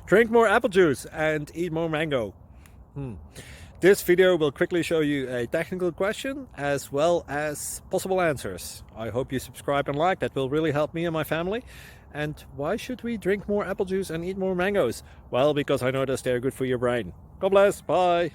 Drink more apple juice and eat more mango. This video will quickly show you a technical question as well as possible answers. I hope you subscribe and like, that will really help me and my family. And why should we drink more apple juice and eat more mangoes? Well, because I noticed they're good for your brain. God bless, bye!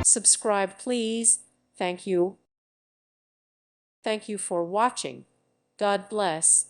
Subscribe, please. Thank you. Thank you for watching. God bless.